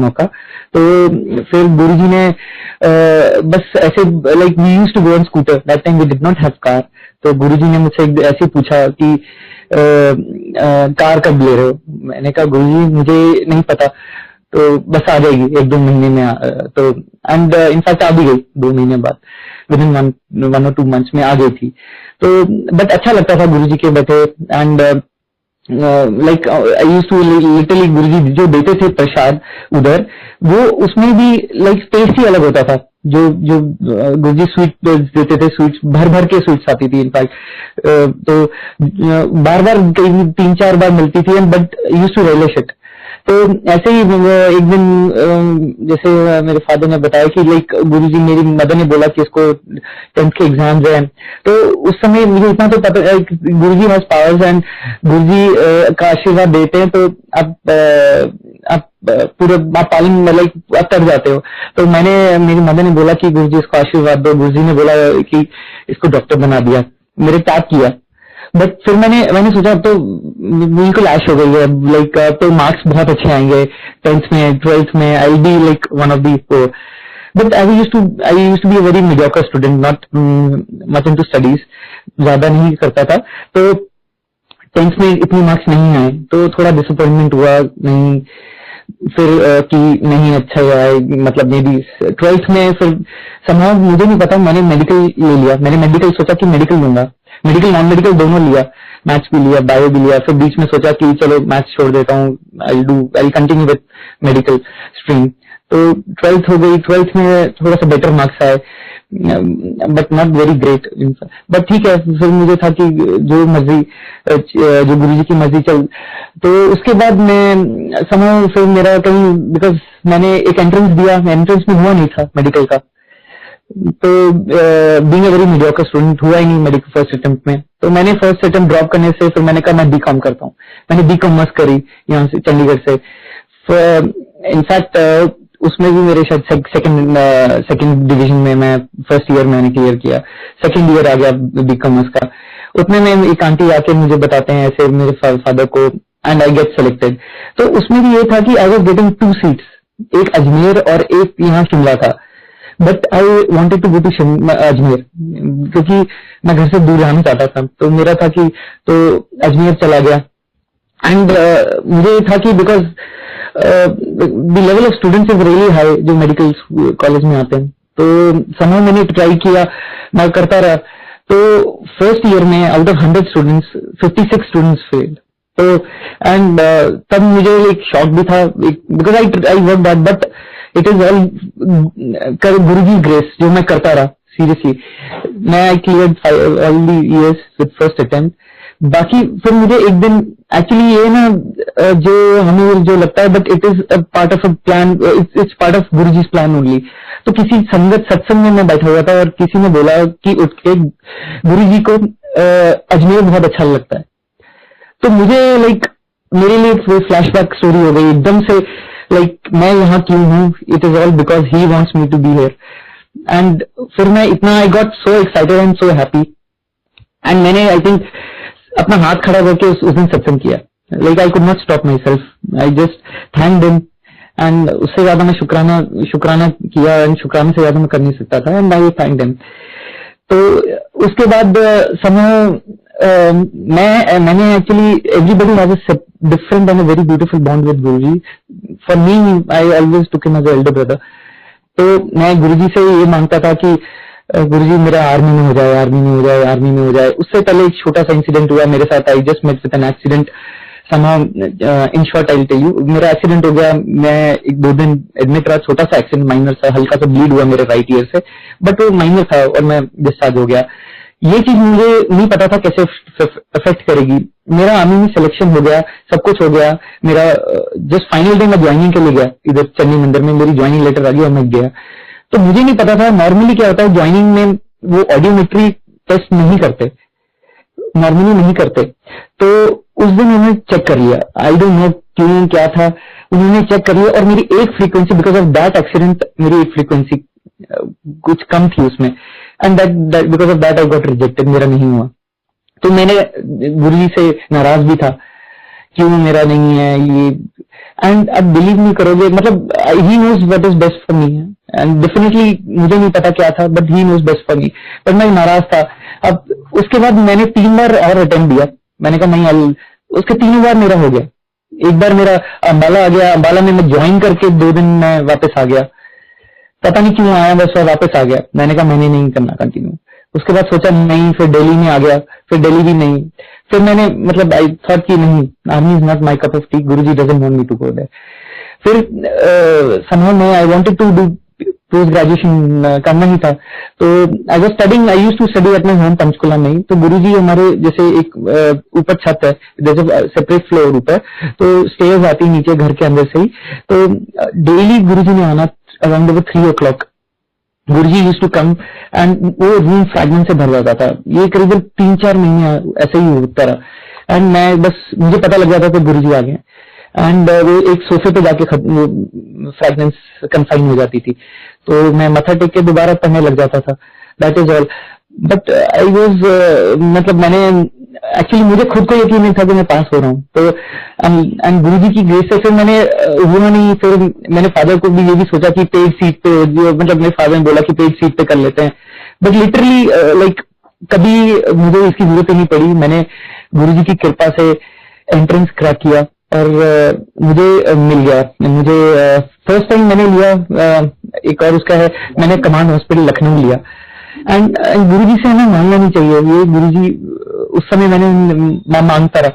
मौका। तो फिर गुरुजी ने बस ऐसे we used to go on scooter, that time we did not have car. तो गुरुजी ने मुझसे ऐसे पूछा कि कार कब ले रहे हो? मैंने कहा गुरुजी मुझे नहीं पता, तो बस आ जाएगी 1-2 महीने में। तो एंड इनफैक्ट आ भी गई 2 महीने बाद, विद इन 1 or 2 months में आ गई थी। तो बट अच्छा लगता था गुरुजी के बैठे, and I used to literally Guruji जो देते थे प्रसाद उधर, वो उसमें भी टेस्ट ही अलग होता था। जो गुरुजी स्वीट देते थे, स्वीट्स भर के स्वीट्स आती थी इनफैक्ट, तो बार 3-4 बार मिलती थी, बट यूज्ड टू रियलिश इट। तो ऐसे ही एक दिन जैसे मेरे फादर ने बताया कि गुरुजी, मेरी मदर ने बोला कि इसको 10th के एग्जाम्स हैं, तो उस समय मुझे इतना तो पता है गुरुजी हैज पावर्स, एंड गुरुजी का आशीर्वाद देते हैं, तो आप पूरे आप पालन आप कर जाते हो। तो मेरी मदर ने बोला कि गुरुजी इसको आशीर्वाद दो। गुरुजी ने बोला कि इसको डॉक्टर बना दिया, मेरे टैप किया। बट फिर मैंने सोचा अब तो बिल्कुल ऐश हो गई है, तो मार्क्स बहुत अच्छे आएंगे 10th में, 12th में, I be one of the 4। But I used to be a very mediocre student, not much into studies, ज्यादा नहीं करता था। तो 10th में इतने मार्क्स नहीं आए, तो थोड़ा डिसअपॉइंटमेंट हुआ नहीं। फिर कि नहीं अच्छा है, मतलब मे बी 12th में फिर somehow मुझे नहीं पता, मैंने मेडिकल ले लिया। मैंने मेडिकल सोचा कि मेडिकल लूंगा, मेडिकल नॉन मेडिकल दोनों लिया, मैथ्स भी लिया, बायो भी लिया। फिर बीच में सोचा कि चलो मैथ्स छोड़ देता हूँ, I continue with medical stream. तो 12th हो गई, 12th में थोड़ा सा बेटर मार्क्स आए, but not very great, but ठीक है। फिर मुझे था कि जो मर्जी, जो गुरुजी की मर्जी चल। तो उसके बाद मैं समय फिर मेरा कहीं, बिकॉज मैंने एक एंट्रेंस दिया, एंट्रेंस में हुआ नहीं था मेडिकल का, तो being a very mediocre student हुआ ही नहीं मेडिकल फर्स्ट अटेम्प्ट में। तो मैंने फर्स्ट अटेम्प्ट ड्रॉप करने से फिर मैंने कहा मैं बीकॉम करता हूँ। मैंने बीकॉमर्स करी यहाँ से चंडीगढ़ से। इनफैक्ट उसमें भी मेरे शायद सेकंड डिवीजन में, मैं फर्स्ट ईयर मैंने क्लियर किया, सेकंड ईयर आ गया बीकॉमर्स का। उतने में एक आंटी आके मुझे बताते हैं ऐसे मेरे फादर को, एंड आई गेट सेलेक्टेड। तो उसमें भी ये था कि आई वाज गेटिंग 2 सीट्स, एक अजमेर और एक यहाँ शिमला था, but I wanted to go to Ajmer, क्योंकि मैं घर से दूर रहना चाहता था। तो मेरा था कि तो अजमेर चला गया। एंड मुझे था कि because the level of students is really high जो मेडिकल कॉलेज में आते हैं। तो समय मैंने ट्राई किया, मैं करता रहा। तो फर्स्ट ईयर में out of 100 students 56 students failed. तो एंड तब मुझे एक शॉक भी था, because I work that, but it is all Guruji grace जो मैं करता रहा। सीरियसली मैं आई cleared all the years with first attempt. बाकी फिर मुझे एक दिन, एक्चुअली ये ना जो हमें जो लगता है, but it is part of a plan, it's part of Guruji's plan only. तो किसी संगत सत्संग में मैं बैठा हुआ था और किसी ने बोला कि उठ के गुरुजी को अजमेर बहुत अच्छा लगता है। तो मुझे मेरे लिए फ्लैशबैक स्टोरी हो गई एकदम से, मैं यहाँ क्यों हूँ, it is all because he wants me to be here. And फिर मैं इतना, I got so excited and so happy. And मैंने आई थिंक अपना हाथ खड़ा करके उस दिन सत्संग किया। आई could not stop my self, I just thank him. And उससे ज्यादा मैं शुक्राना किया, एंड शुक्राना से ज्यादा मैं कर नहीं सकता था, एंड आई थैंक हिम। तो उसके बाद समय मैंने actually, everybody has a different and a very beautiful bond with Guruji. For me, I always took him as a elder brother. तो मैं गुरुजी से ये मांगता था कि गुरुजी मेरा आर्मी में हो जाए, आर्मी में हो जाए, आर्मी में हो जाए। उससे पहले एक छोटा सा इंसिडेंट हुआ मेरे साथ। I just met with an accident somehow, in short I will tell you, मेरा एक्सीडेंट हो गया। मैं 1-2 दिन एडमिट रहा, छोटा सा एक्सीडेंट, माइनर सा, हल्का सा ब्लीड हुआ मेरे राइट ईयर से, बट वो माइनर था और मैं डिस्चार्ज हो गया। ये चीज मुझे नहीं पता था कैसे अफेक्ट करेगी। मेरा आर्मी में सिलेक्शन हो गया, सब कुछ हो गया। मेरा जस्ट फाइनल डे मैं ज्वाइनिंग के लिए गया, इधर चन्नी मंदिर में मेरी ज्वाइनिंग लेटर आ गई और मैं गया। तो मुझे नहीं पता था नॉर्मली क्या होता है, ज्वाइनिंग में वो ऑडियोमेट्री टेस्ट नहीं करते, नॉर्मली नहीं करते। तो उस दिन उन्होंने चेक कर लिया, आई डोंट नो क्यों क्या था, उन्होंने चेक कर लिया और मेरी एक frequency, because of that accident, मेरी एक फ्रीक्वेंसी कुछ कम थी उसमें, and that because of that I got rejected, मेरा नहीं हुआ। तो मैंने गुरुजी से नाराज भी था, क्यों मेरा नहीं है ये। एंड अब बिलीव नहीं करोगे, मतलब he knows what is best for me, and definitely मुझे नहीं पता क्या था, but he knows best for me, but मैं नाराज था। अब उसके बाद मैंने 3 बार और अटेम्प्ट दिया। मैंने कहा नहीं, उसके 3 बार मेरा हो गया। एक बार मेरा अंबाला आ गया, अंबाला में मैं ज्वाइन करके 2 दिन में वापस आ गया, पता नहीं क्यों आया, बस वापस आ गया। मैंने कहा मैंने नहीं करना कंटिन्यू। उसके बाद सोचा नहीं, फिर दिल्ली में आ गया, फिर दिल्ली भी नहीं। फिर मैंने, मतलब आई थॉट कि नहीं, army is not my cup of tea, Guruji doesn't want me to go there. फिर somehow मैं I wanted to do post graduation करना ही था। तो I was studying, I used to study at my home Panchkula में ही। तो गुरुजी हमारे जैसे एक ऊपर छत है, जैसे सेपरेट फ्लोर ऊपर, तो स्टेयर्स आती नीचे घर के अंदर से ही। तो डेली गुरुजी ने आना around 3 o'clock। Guruji used to come, and वो रूम फ्रैगमेंट से भर जाता था। ये करीबन 3-4 महीने ऐसे ही होता रहा। एंड मैं बस, मुझे पता लग जाता था कि गुरुजी आ गए, एंड वो एक सोफे पे जाके फ्रैगनेंस कंफाइन हो जाती थी। तो मैं मत्था टेक के दोबारा पढ़ने लग जाता था, that is all. But I was, मतलब मैंने एक्चुअली, मुझे खुद को यकीन नहीं था कि मैं पास हो रहा हूँ। तो एंड गुरुजी की ग्रेस से फिर मैंने हुआ नहीं। फिर मैंने फादर को भी ये भी सोचा कि पेड सीट पे, मतलब मेरे फादर ने बोला कि पेड सीट पे कर लेते हैं, बट लिटरली कभी मुझे इसकी जरूरत ही नहीं पड़ी। मैंने गुरुजी की कृपा से एंट्रेंस क्रैक किया, और मुझे मिल गया। मुझे फर्स्ट टाइम मैंने लिया, एक और उसका है, मैंने कमांड हॉस्पिटल लखनऊ लिया। एंड गुरुजी से हमें मांगना नहीं चाहिए, ये गुरुजी उस समय मैं मांगता रहा,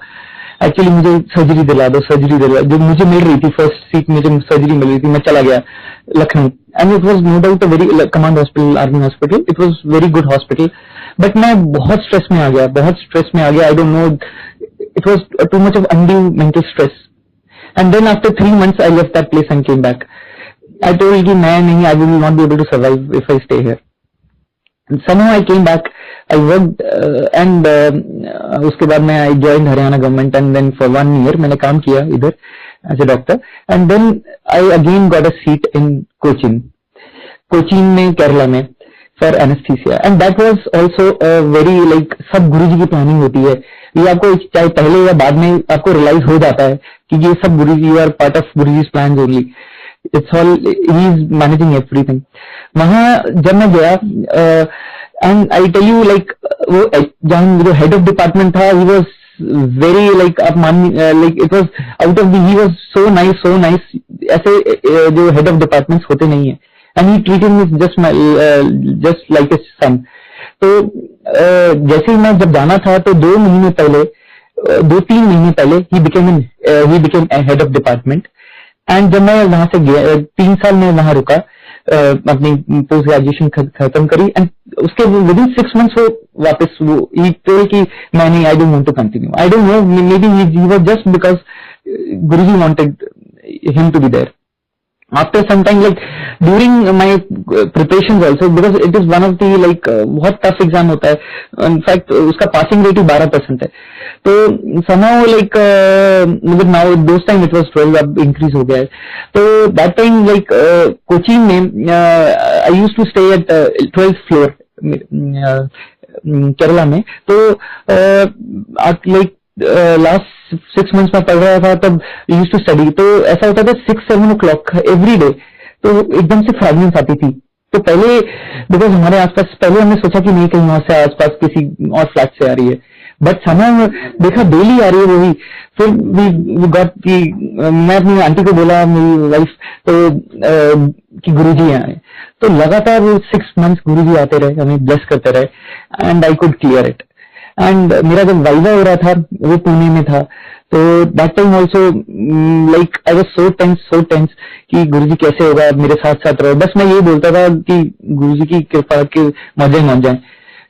एक्चुअली मुझे सर्जरी दिला दो, सर्जरी दिला, जो मुझे मिल रही थी फर्स्ट सीट, मुझे सर्जरी मिल रही थी, मैं चला गया Lucknow. And it was no doubt a very command hospital, army hospital, it was very good hospital, but मैं बहुत स्ट्रेस में आ गया, बहुत स्ट्रेस में आ गया। I don't know, it was too much of undue mental stress. And then after 3 months I left that place and came back. I told कि मैं नहीं, I will not be able to survive if I stay here. somehow I came back, I worked and उसके बाद मैं I joined Haryana government and then for 1 year मैंने काम किया इधर as a doctor and then I again got a seat in Cochin में केरला में for anesthesia and that was also a very like सब गुरुजी की प्लानिंग होती है, ये आपको चाहे पहले या बाद में आपको रियलाइज हो जाता है कि ये सब Guruji are part of Guruji's plans only. It's all, he is managing everything. वहां जब मैं गया and I tell you like वो जहाँ जो हेड ऑफ डिपार्टमेंट था, he was very like आप मान like it was out of the, he was so nice, ऐसे जो हेड ऑफ डिपार्टमेंट्स होते नहीं है, and he treated me just like a son. तो जैसे ही मैं जब जाना था तो 2-3 महीने पहले he became a head of department. And जब मैं वहां से गया 3 साल में वहां रुका, अपनी पोस्ट ग्रेजुएशन खत्म करी एंड उसके विदिन 6 months वो वापस वो ही टोल्ड कि मैं नहीं, I don't want to continue, I don't know, maybe he was just because Guruji wanted him to be there. After some time, like during my preparations also, because it is one of the like बहुत tough exam होता है, in fact उसका passing rate ही 12% है, तो somehow like now those time it was 12, अब increase हो गया है. तो that time like कोचीन में I used to stay at 12th floor Kerala में. तो like लास्ट 6 months में पढ़ रहा था तब यूज टू स्टडी, तो ऐसा होता था 6-7 o'clock एवरी डे, तो एकदम से फ्रैगनेंस आती थी. तो पहले बिकॉज हमारे आसपास, पहले हमने सोचा कि नहीं कहीं वहां से आसपास किसी और फ्लैट से आ रही है, बट समय देखा डेली आ रही है वही. फिर वी गॉट कि मैं अपनी आंटी को बोला, मेरी वाइफ, तो कि गुरुजी आए, तो लगातार 6 months गुरुजी आते रहे, हमें ब्लेस करते रहे and I could clear it. And मेरा जब वाइवा हो रहा था वो पुणे में था, तो that time also like I was so tense कि गुरुजी कैसे होगा, मेरे साथ रहो. बस मैं ये बोलता था कि गुरुजी की कृपा के मजे मान जाए,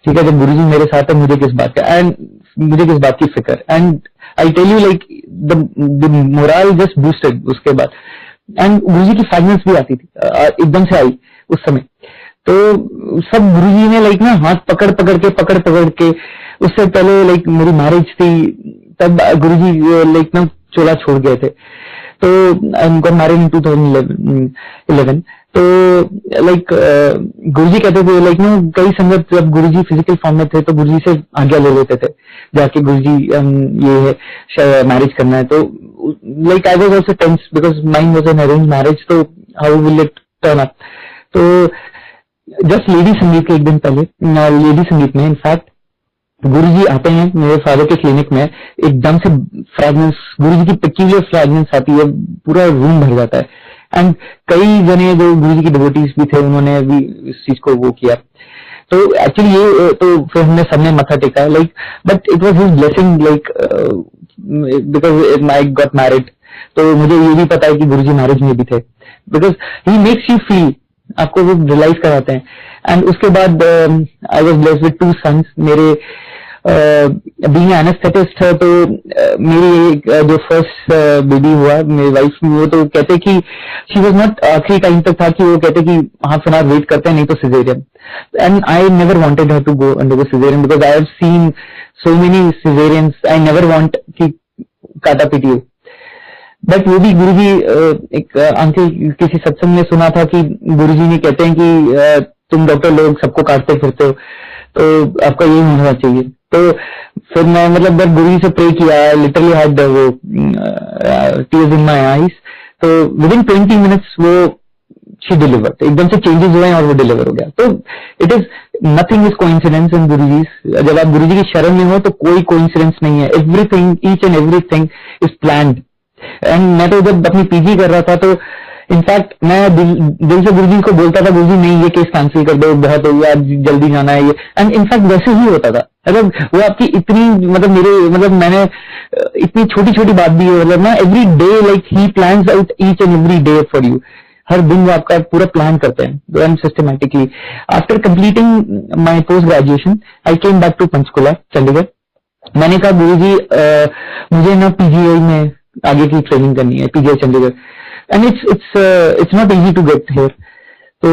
ठीक है, जब गुरुजी मेरे साथ है मुझे किस बात का, एंड मुझे किस बात की फिक्र. And I tell you like the morale just boosted उसके बाद. एंड गुरुजी की फाइनेंस भी आती थी, एकदम से आई उस समय. तो सब गुरुजी ने लाइक ना हाथ पकड़ के उससे पहले लाइक मेरी मैरिज थी, तब गुरुजी लाइक ना चोला छोड़ गए थे. तो आई गॉट मैरिड इन 2011. तो लाइक गुरुजी कहते थे लाइक ना कई संगत जब गुरुजी फिजिकल फॉर्म में थे तो गुरुजी से आज्ञा ले लेते थे जाके, गुरुजी ये है मैरिज करना है. तो like I was also tense because mine was an arrange marriage, तो how will it turn up. तो जस्ट लेडी संगीत के एक दिन पहले, लेडी संगीत में इनफैक्ट गुरुजी आते हैं मेरे फादर के क्लिनिक में, एकदम से फ्रैग्रेंस, गुरुजी की पेक्यूलियर फ्रैग्रेंस आती है, पूरा रूम भर जाता है. एंड कई जने जो गुरुजी की डिवोटीज भी थे उन्होंने भी इस चीज को वो किया. तो एक्चुअली ये तो फिर हमने सबने मत्था टेका like, but it was his blessing like because I got married. तो मुझे ये भी पता है कि गुरुजी मैरिज में भी थे, because he makes you feel, आपको वो रियलाइज कराते हैं. एंड उसके बाद I was blessed with 2 sons. मेरे बीइंग एनेस्थेटिस्ट है, तो मेरी जो फर्स्ट बेबी हुआ मेरी वाइफ, वो तो कहते कि शी वाज नॉट, आखिरी टाइम तक था कि वो कहते कि हाफ एन आवर वेट करते हैं नहीं तो caesarean. And I never wanted her to go undergo caesarean because I have seen so many caesareans. I never want कि काटा पीटी हो. बट वो भी गुरुजी, एक अंकल किसी सत्संग में सुना था कि गुरुजी ने कहते हैं कि तुम डॉक्टर लोग सबको काटते फिरते हो, तो आपका यही होना चाहिए. तो फिर मैं मतलब जब गुरुजी से प्रे किया, लिटरली हैड वो टीयर्स इन माय आईज. तो विदिन 20 minutes वो शी डिलीवर्ड, एकदम से चेंजेस हुए और वो डिलीवर हो गया. तो it is nothing is coincidence in Guruji. जब आप गुरुजी की शरण में हो तो कोई कोइंसिडेंस नहीं है. Everything, each and everything is planned. And मैं तो जब अपनी पीजी कर रहा था तो इनफैक्ट मैं दिल से गुरुजी को बोलता था, गुरुजी नहीं ये केस कैंसिल कर दो, बहुत हो गया, जल्दी जाना है ये। एंड इनफैक्ट वैसे ही होता था। मतलब वो आपकी इतनी मतलब मैंने इतनी छोटी छोटी बात भी है, मतलब ना every day like he plans out each and every day for you. हर दिन वो आपका पूरा प्लान करते हैं and systematically. After completing my post graduation I came back to Panchkula Chandigarh. मैंने कहा गुरुजी मुझे ना पीजीआई में आगे की ट्रेनिंग करनी है, PGI Chandigarh, and it's not easy to get here. तो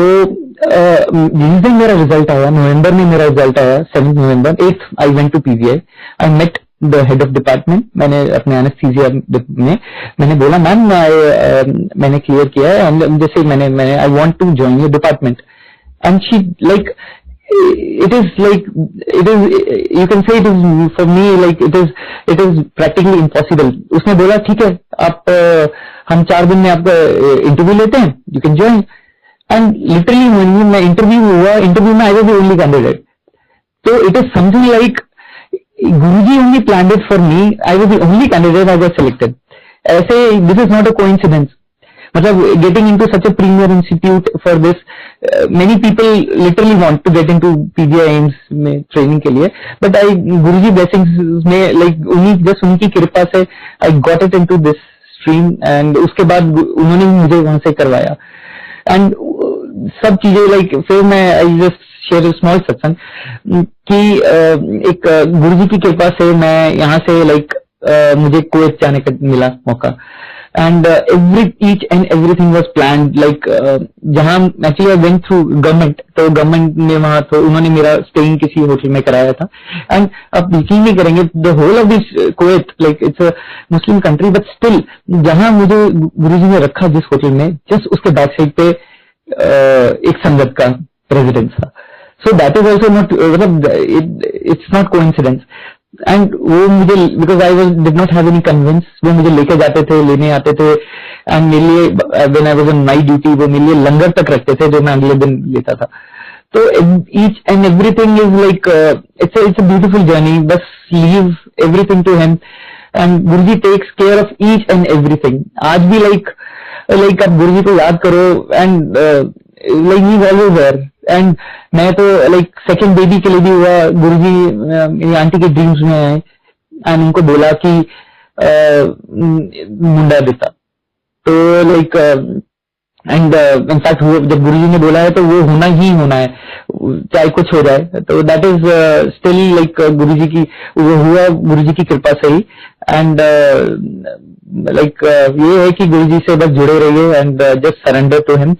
जिस दिन मेरा रिजल्ट आया, नवंबर में मेरा रिजल्ट आया, 7 नवंबर, 8 I went to PGI. I met the head of department. मैंने अपने एनेस्थीसिया में मैंने बोला मैम मैंने क्लियर किया है एंड जैसे मैंने I want to join your department. And she like it is you can say it is for me like it is practically impossible। उसने बोला ठीक है आप हम 4 दिन में आपका इंटरव्यू लेते हैं, you can join. And literally मैं इंटरव्यू हुआ, इंटरव्यू में I was the only candidate. तो it is something like Guruji only planned it for me, I was the only candidate I got selected. ऐसे this is not a coincidence. मतलब getting into such a premier institute for this, many people literally want to get into PGI AIIMS में training के लिए, but Guruji blessings में like उनकी कृपा से I got it into this stream and उसके बाद उन्होंने मुझे वहां से करवाया। एंड सब चीजें लाइक फिर मैं आई जस्ट शेयर स्मॉल सत्संग कि एक गुरुजी की कृपा से मैं यहाँ से लाइक मुझे कुवैत जाने का मिला मौका। And each and everything was planned like जहाँ actually I went through government, तो government ने वहाँ तो उन्होंने मेरा स्टेइंग किसी होटल में कराया था। एंड आप यकीन नहीं करेंगे the whole of this Kuwait like it's a Muslim country but still जहाँ मुझे गुरुजी ने रखा जिस होटल में, जस्ट उसके बैक साइड पे एक संगत का रेजिडेंस था। So that is also not मतलब it's not coincidence। एंड वो मुझे because I did not have any convince, वो मुझे लेके जाते थे, लेने आते थे एंड मेरे लिए when I was on night duty वो मेरे लिए लंगर तक रखते थे जो मैं अगले दिन लेता था। तो each and everything is like it's a beautiful journey. बस leave everything to him and Guruji takes care of each and everything. आज भी लाइक आप गुरुजी को याद करो and like he is always there. And मैं तो लाइक सेकंड बेबी के लिए भी हुआ, गुरुजी मेरी आंटी के ड्रीम्स में आए एंड उनको बोला कि मुंडा देता। तो लाइक एंड इनफैक्ट जब गुरुजी ने बोला है तो वो होना ही होना है चाहे कुछ हो जाए। तो दैट इज स्टिल लाइक गुरुजी की वो हुआ, गुरुजी की कृपा से ही। एंड लाइक ये है कि गुरुजी से बस जुड़े रहिए and just surrender to him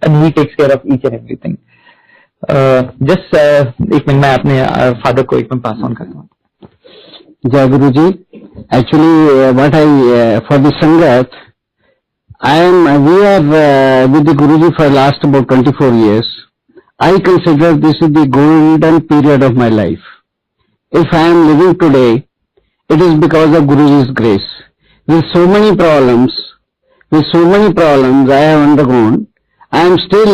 and he takes care of each and everything. Just एक मिनट मैं अपने फादर को एक मिनट पास ऑन करता हूँ। जय Guru ji. Actually what I for the sangat we are with the Guruji for last about 24 years. I consider this is the golden period of my life. If I am living today, it is because of Guruji's grace. With so many problems I have undergone, I am still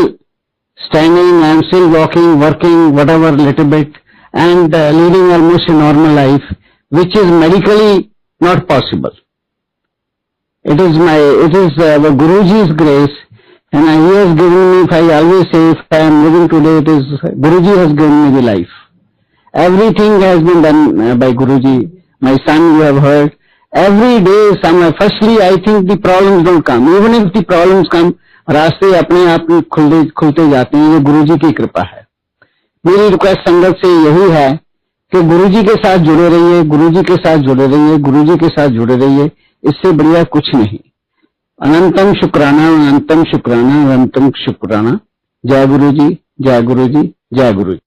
standing, I am still walking, working, whatever little bit, and leading almost a normal life, which is medically not possible. It is the Guruji's grace, and he has given me, if I always say, if I am living today, it is Guruji has given me the life. Everything has been done by Guruji. My son, you have heard, every day, firstly, I think the problems don't come. Even if the problems come, रास्ते अपने आप खुलते जाते हैं, ये गुरुजी की कृपा है। मेरी रिक्वेस्ट संगत से यही है कि गुरुजी के साथ जुड़े रहिए, गुरुजी के साथ जुड़े रहिए, गुरुजी के साथ जुड़े रहिए, इससे बढ़िया कुछ नहीं। अनंतम शुक्राना, अनंतम शुक्राना, अनंतम शुक्राना। जय गुरुजी, जय गुरुजी, जय गुरुजी।